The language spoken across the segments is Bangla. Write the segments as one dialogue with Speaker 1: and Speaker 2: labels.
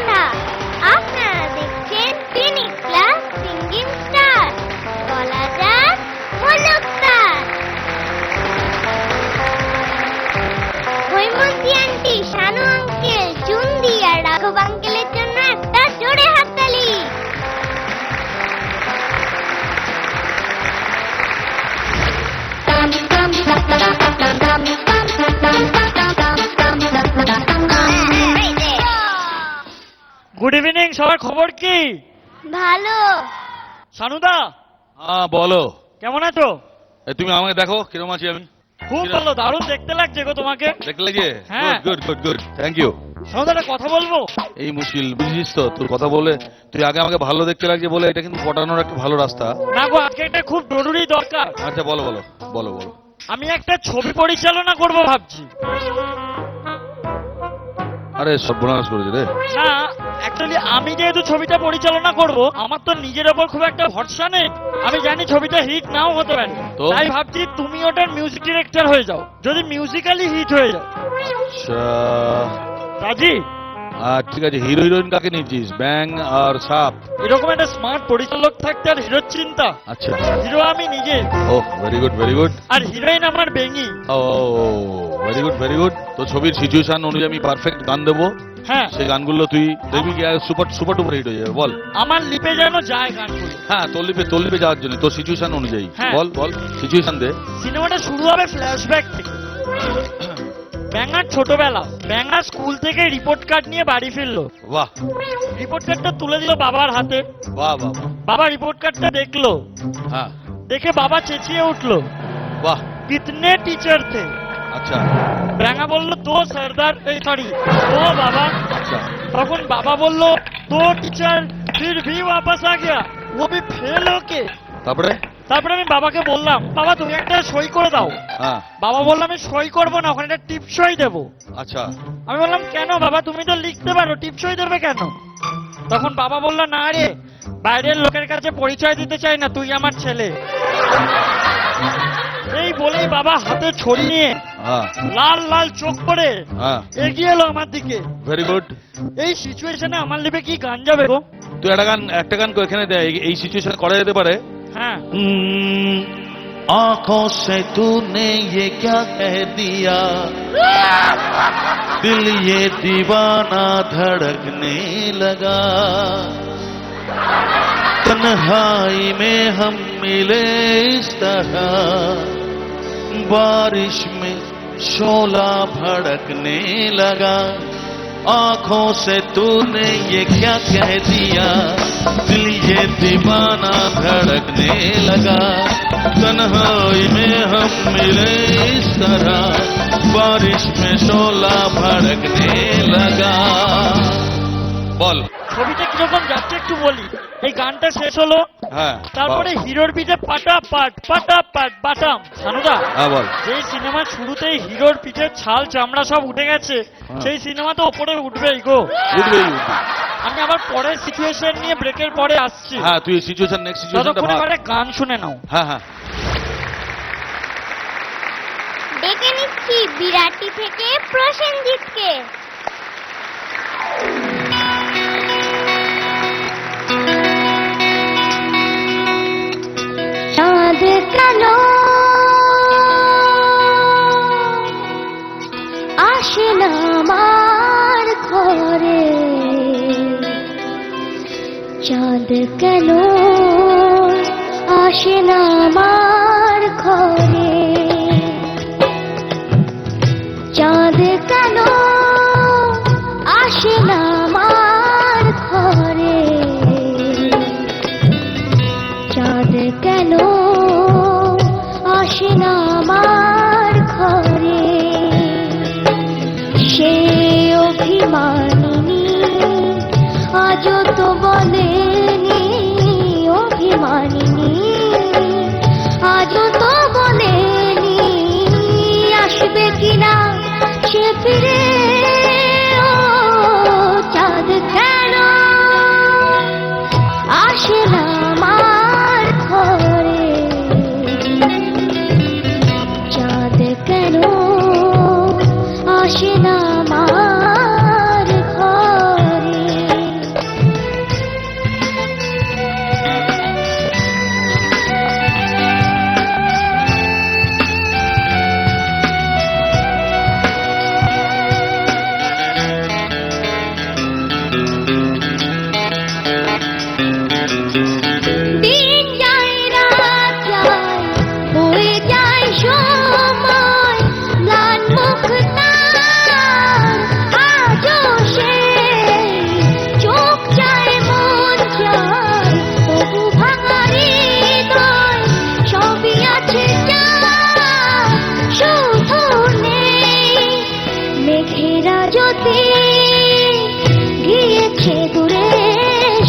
Speaker 1: কথা। আপনারা দেখছেন ফিনিক্স ক্লাস সিঙ্গিং স্টার, বলা যাক হলুকতার। হৈমন্তী আন্টি, শানু আঙ্কেল, চুন্দি আর রাঘব আঙ্কেলের জন্য একটা জোরে হাততালি।
Speaker 2: গুড ইভিনিং, সবার খবর কি?
Speaker 1: ভালো।
Speaker 2: শানুদা,
Speaker 3: হ্যাঁ বলো।
Speaker 2: কেমন আছো?
Speaker 3: তুমি আমাকে দেখো কিরকম আছি আমি।
Speaker 2: খুব ভালো, দারুণ দেখতে লাগছে গো তোমাকে।
Speaker 3: দেখতে লাগে?
Speaker 2: হ্যাঁ।
Speaker 3: Good good good, thank you.
Speaker 2: শানুদা, একটা কথা বলবো?
Speaker 3: এই মুশকিল বুঝিস তো, তোর কথা বলে তুই আগে আমাকে ভালো দেখতে লাগছে বলে এটা কিন্তু পটানোর একটা ভালো রাস্তা।
Speaker 2: না গো, আজকে একটা খুব জরুরি দরকার।
Speaker 3: আচ্ছা বলো বলো বলো বলো।
Speaker 2: আমি একটা ছবি পরিচালনা করব ভাবছি।
Speaker 3: আরে সর্বনাশ করেছে রে।
Speaker 2: না, অ্যাকচুয়ালি আমি যেহেতু ছবিটা পরিচালনা করব, আমার তো নিজের ওপর খুব একটা ভরসা নেই। আমি জানি ছবিটা হিট নাও হতে পারে,
Speaker 3: তো?
Speaker 2: তাই ভাবছি তুমি ওটার মিউজিক ডিরেক্টর হয়ে যাও, যদি মিউজিক্যালি হিট হয়ে যাও।
Speaker 3: আচ্ছা
Speaker 2: রাজি?
Speaker 3: ঠিক আছে, হিরো হিরোইন কাকে নিয়েছিস? ব্যাং আর সাপ?
Speaker 2: এরকম একটা স্মার্ট পরিচালক থাকতে আর হিরোর চিন্তা।
Speaker 3: আচ্ছা,
Speaker 2: হিরো আমি নিজে,
Speaker 3: ও ভেরি গুড ভেরি গুড।
Speaker 2: আর হিরোইন আমার বেঙ্গি।
Speaker 3: ও ভেরি গুড ভেরি গুড। তো ছবির সিচুয়েশন অনুযায়ী আমি পারফেক্ট গান দেবো।
Speaker 2: হ্যাঁ,
Speaker 3: সেই গানগুলো তুই দেখবি কি সুপার সুপার টুপার হিট হয়ে যাবে। বল।
Speaker 2: আমার লিপে যেন যায় গানগুলো।
Speaker 3: হ্যাঁ, তোর লিপে যাওয়ার জন্য তোর সিচুয়েশন অনুযায়ী।
Speaker 2: হ্যাঁ।
Speaker 3: বল বল সিচুয়েশন দে।
Speaker 2: সিনেমাটা শুরু হবে ফ্ল্যাশব্যাক থেকে। ব্যাঙার ছোটবেলা, ব্যাঙা স্কুল থেকে রিপোর্ট কার্ড নিয়ে বাড়ি ফিরলো।
Speaker 3: বাহ
Speaker 2: রিপোর্ট কার্ডটা তুলে দিল বাবার হাতে।
Speaker 3: বাহ বাহ বাহ।
Speaker 2: বাবা রিপোর্ট কার্ডটা দেখলো,
Speaker 3: হ্যাঁ
Speaker 2: দেখে বাবা চেঁচিয়ে উঠলো,
Speaker 3: বাহ।
Speaker 2: Kitne teacher the?
Speaker 3: আচ্ছা
Speaker 2: ব্যাঙা বলল দো সরদার, এই সরি দো বাবা।
Speaker 3: আচ্ছা
Speaker 2: তখন বাবা বলল দো টিচার ফির ভি ওয়াপাস আ গয়া, ও ভি ফেল হোকে।
Speaker 3: তারপরে?
Speaker 2: তারপরে আমি বাবাকে বললাম, বাবা তুমি একটা সই করে দাও।
Speaker 3: হ্যাঁ
Speaker 2: বাবা বলল আমি সই করবো না, ওখানে একটা টিপসই দেবো।
Speaker 3: আচ্ছা
Speaker 2: আমি বললাম কেন বাবা, তুমি তো লিখতে পারো, টিপসই দেবে কেন? তখন বাবা বলল না রে, বাইরের লোকের কাছে পরিচয় দিতে চাই না, তুই আমার ছেলে। এই বলেই বাবা হাতে ছড়ি নিয়ে
Speaker 3: হ্যাঁ
Speaker 2: লাল লাল চোখ করে
Speaker 3: হ্যাঁ
Speaker 2: এগিয়ে এলো আমার দিকে।
Speaker 3: Very good.
Speaker 2: এই সিচুয়েশনে আমার লিপে কি গান যাবে গো?
Speaker 3: তুই একটা গান এখানে দে, এই সিচুয়েশনে করা যেতে পারে।
Speaker 2: হ্যাঁ।
Speaker 3: आंखों से तूने ये क्या कह दिया, दिल ये दीवाना धड़कने लगा, तन्हाई में हम मिले इस तरह, बारिश में शोला भड़कने लगा, आंखों से तूने ये क्या कह दिया, दिल ये दीवाना धड़कने लगा, तन्हाई में हम मिले इस तरह, बारिश में शोला भड़कने लगा। বল।
Speaker 2: ছবিটা কিরকম যাচ্ছে একটু বলি। এই গানটা শেষ হলো,
Speaker 3: হ্যাঁ
Speaker 2: তারপরে হিরোর পিঠে পাটাপাট বাটাম। শানুদা,
Speaker 3: হ্যাঁ বল।
Speaker 2: যেই সিনেমার শুরুতেই হিরোর পিঠে ছাল চামড়া সব উঠে গেছে, সেই সিনেমা তো ওপরে উঠবেই গো।
Speaker 3: উঠবেই।
Speaker 2: আমি আবার পরের সিচুয়েশন নিয়ে ব্রেকের পরে আসছি।
Speaker 3: হ্যাঁ তুই সিচুয়েশন নেক্সট সিচুয়েশনটা
Speaker 2: ততক্ষণ
Speaker 3: ভাব।
Speaker 2: এবারে গান শুনে নাও।
Speaker 3: হ্যাঁ হ্যাঁ
Speaker 1: ডেকে নিচ্ছি বিরাটি থেকে প্রসেনজিৎকে। চাঁদ কালো আসে না আমার ঘরে, চাঁদ কেন আসে না আমার ঘরে, চাঁদ কেন আসে না আমার ঘরে, চাঁদ কেন আসে না আমার ঘরে, সে অভিমানিনী আজও তো বলেনি, অভিমানিনী আজও তো বলেনি আসবে কিনা সে ফিরে, ও চাঁদ কেন আসে না আমার ঘরে, চাঁদ কেন আসে না আমার ঘরে। দিন যায় রাত যায় হয়ে যায় সময় ম্লান মুখ তার আজও সেই চোখ চায় মন চায় তবু ভাঙা হৃদয় সবই আছে যা শুধু নেই মেঘেরা জ্যোতি গিয়েছে দূরে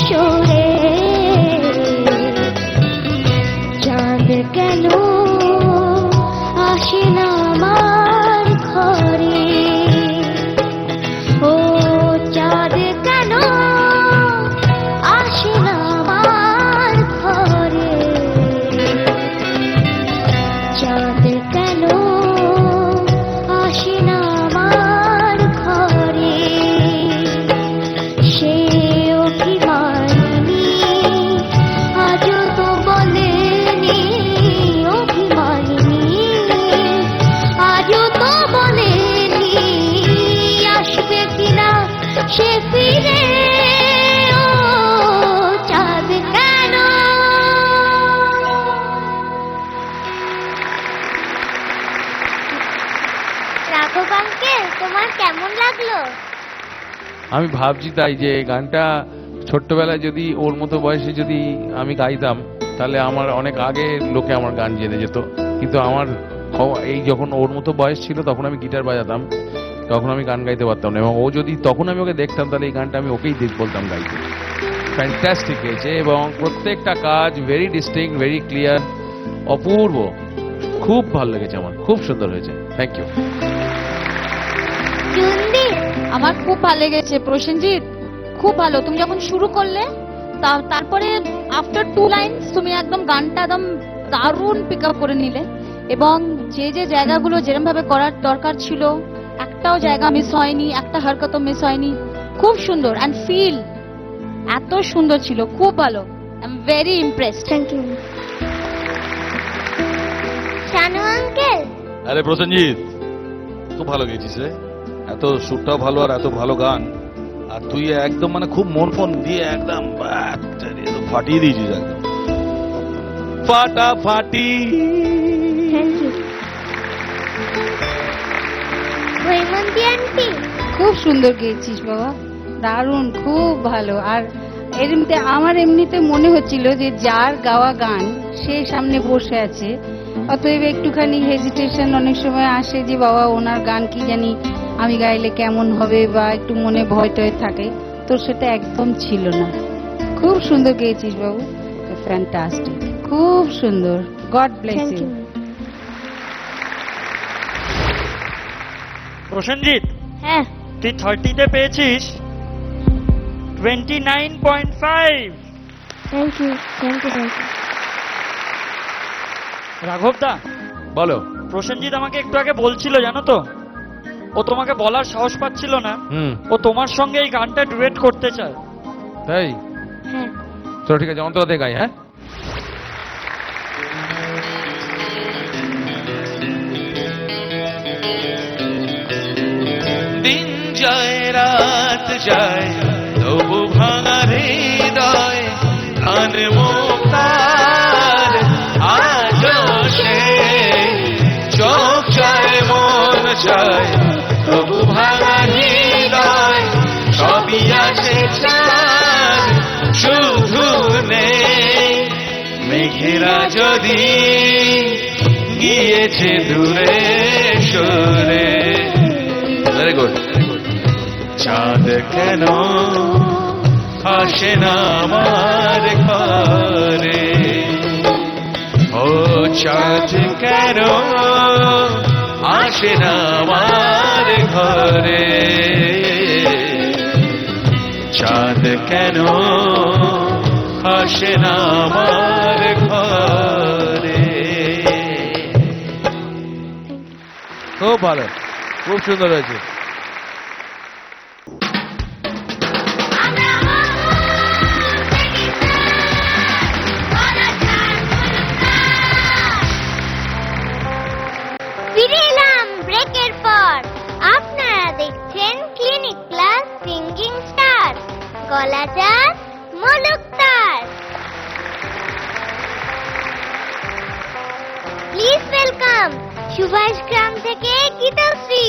Speaker 1: সরে চাঁদ কেন আসে না আমার ঘরে ও চাঁদ কেন আসে না আমার ঘরে চাঁদ কেন আসে না আমার ঘরে সে অভিমানী আজও তো বলেনি অভিমানী আজও তো বলেনি আসবে কিনা সে ফিরে ও চাঁদ কেন রাঘব আঙ্কেল তোমার কেমন লাগলো
Speaker 3: আমি ভাবছি তাই যে এই গানটা ছোট্টবেলায় যদি ওর মতো বয়সে যদি আমি গাইতাম তাহলে আমার অনেক আগে লোকে আমার গান জেনে যেত, কিন্তু আমার এই যখন ওর মতো বয়স ছিল তখন আমি গিটার বাজাতাম, তখন আমি গান গাইতে পারতাম না, এবং ও যদি তখন আমি ওকে দেখতাম তাহলে এই গানটা আমি ওকেই বলতাম গাইতে। ফ্যান্টাস্টিক হয়েছে এবং প্রত্যেকটা কাজ ভেরি ডিস্টিংক্ট, ভেরি ক্লিয়ার, অপূর্ব, খুব ভালো লেগেছে আমার, খুব সুন্দর হয়েছে। Thank you.
Speaker 1: চুন্দি
Speaker 4: আমার খুব ভালো লেগেছে প্রসেনজিৎ, খুব ভালো। তুমি যখন শুরু করলে তারপরে আফটার 2 লাইনস তুমি একদম গানটা একদম দারুণ পিক আপ করে নিলে, এবং যে যে জায়গাগুলো যেরকম ভাবে করার দরকার ছিল একটাও জায়গা মিস হয়নি, একটা হরকতও মিস হয়নি, খুব সুন্দর। অ্যান্ড ফিল এত সুন্দর ছিল, খুব ভালো। I am very impressed.
Speaker 1: Thank you Shanu uncle
Speaker 3: আরে প্রসেনজিৎ, খুব ভালো গেছিস রে, এত সুরটাও ভালো আর এত ভালো গান, আর তুই একদম মানে খুব মন ফোন দিয়ে একদম ফাটিয়ে দিয়েছিস, একদম ফাটাফাটি।
Speaker 1: থ্যাংক ইউ হৈমন্তী আন্টি
Speaker 4: খুব সুন্দর গেয়েছিস বাবা, দারুণ, খুব ভালো। আর এমনিতে আমার এমনিতে মনে হচ্ছিল যে যার গাওয়া গান সে সামনে বসে আছে, অতএব একটুখানি হেজিটেশন অনেক সময় আসে যে বাবা ওনার গান কি জানি আমি গাইলে কেমন হবে, বা একটু মনে ভয় টয় থাকে, তো সেটা একদম ছিল না। খুব সুন্দর গেয়েছিস বাবু, ফ্যান্টাস্টিক, খুব সুন্দর। God bless
Speaker 1: thank
Speaker 4: you.
Speaker 1: You
Speaker 2: Prosenjit,
Speaker 1: হ্যাঁ
Speaker 2: তুই 30-তে পেয়েছিস 29.5।
Speaker 1: Thank you thank you thank you
Speaker 2: রাঘব দা,
Speaker 3: বলো।
Speaker 2: প্রসেনজিৎ আমাকে একটু আগে বলছিল জানো তো, ও তোমাকে বলার সাহস পাচ্ছিল না, ও তোমার সঙ্গে এই গানটা ডুয়েট করতে চায়।
Speaker 3: তাই?
Speaker 1: হ্যাঁ
Speaker 3: চলো ঠিক আছে, অন্তরাতে গাই। হ্যাঁ, দিন যায় রাত যায় তবু ভাঙা হৃদয় গান মুক্তার আজও সেই চোখ চায় মন চায় তবু ভাঙা হৃদয় সবই আছে চাঁদ শুধু নেই মেঘেরা যদি গিয়েছে দূরে সরে। Very good. চাঁদ কেন আসে না আমার ঘরে, ও চাঁদ কেন আসে না আমার ঘরে, চাঁদ কেন আসে না আমার ঘরে। খুব ভালো, খুব সুন্দর হয়েছে।
Speaker 1: ফিরে এলাম ব্রেকের পর। আপনারা দেখছেন clinic plus singing star. Kalachand Malukdar. Please welcome Subhashgram থেকে গীতাশ্রী।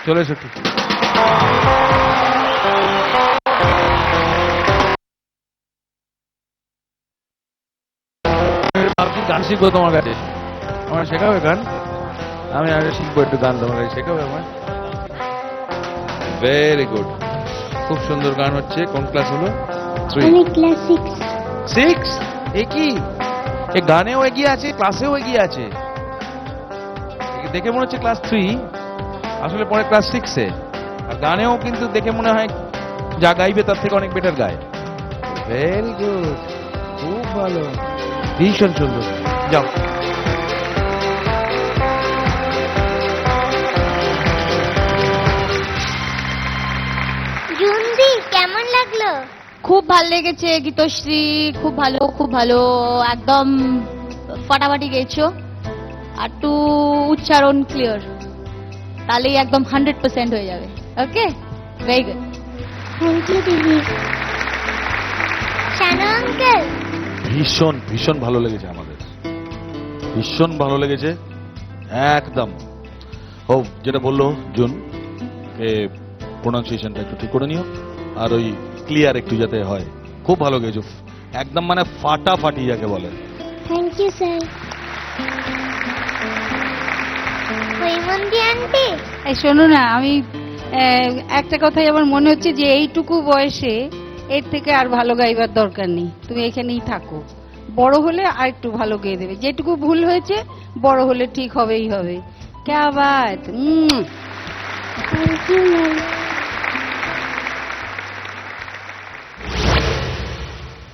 Speaker 3: চলে এসো একটু। ভাবছি গান শিখবো তোমার কাছে, আমার শেখাবে গান? আমি আগে শিখবো একটু গান, তোমার কাছে শেখাবে আমার? ভেরি গুড, খুব সুন্দর গান হচ্ছে। কোন ক্লাস হলো? 3।
Speaker 1: আমি ক্লাস
Speaker 3: 6। এ কি, এ গানেও এগিয়ে আছে, ক্লাসেও এগিয়ে আছে। দেখে মনে হচ্ছে ক্লাস 3, আসলে পরে ক্লাস 6-এ। আর গানেও কিন্তু দেখে মনে হয় যা গাইবে তার থেকে অনেক বেটার গায়। ভেরি গুড, খুব ভালো, ভীষণ সুন্দর। যাও।
Speaker 1: জুনদি কেমন লাগলো?
Speaker 5: খুব ভালো লেগেছে গীতশ্রী, খুব ভালো, খুব ভালো, একদম ফাটাফাটি গেয়েছো। আর একটু উচ্চারণ ক্লিয়ার, তাহলেই একদম 100% হয়ে যাবে। ওকে, ভেরি গুড।
Speaker 1: থ্যাংক ইউ দিদি। শানু আঙ্কেল,
Speaker 6: ভীষণ ভীষণ ভালো লেগেছে আমাদের, ভীষণ ভালো লেগেছে একদম। ও যেটা বললো জুন, প্রোনাউন্সিয়েশনটা একটু ঠিক করে নিও, আর ওই ক্লিয়ার একটু যাতে হয়। খুব ভালো গেছো, একদম মানে ফাটাফাটি যাকে বলে।
Speaker 1: Thank you sir. Haimanti aunty,
Speaker 4: এই শোনো না, আমি একটা কথাই আমার মনে হচ্ছে যে এইটুকু বয়সে এর থেকে আর ভালো গাইবার দরকার নেই, তুমি এখানেই থাকো। বড় হলে আর একটু ভালো গেয়ে দেবে, যেটুকু ভুল হয়েছে বড় হলে ঠিক হবেই হবে। ক্যা Baat.
Speaker 1: Thank you ma'am.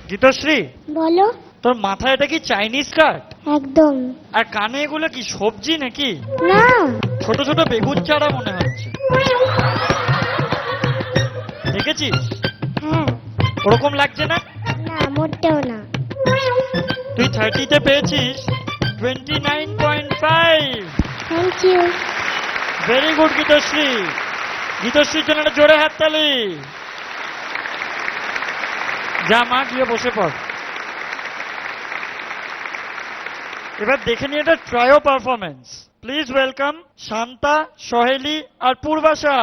Speaker 2: Gitashree,
Speaker 1: বলো।
Speaker 2: তোর মাথায় এটা কি চাইনিজ কাট?
Speaker 1: একদম
Speaker 2: আর কানে এগুলো কি সবজি নাকি?
Speaker 1: না।
Speaker 2: ছোট ছোট বেগুন চারা মনে হচ্ছে, দেখেছিস?
Speaker 1: হ্যাঁ।
Speaker 2: ওরকম লাগছে না?
Speaker 1: না, মোটেও না।
Speaker 2: তুই 30-তে পেয়েছিস 29.5।
Speaker 1: Thank you.
Speaker 2: Very good Geetashree. গীতশ্রীর জন্য একটা জোরে হাততালি। যা মা গিয়ে বসে পড়। এবার দেখে নিয়ে এটা trio performance. Please welcome Shanta, Saheli আর পূর্বাশা।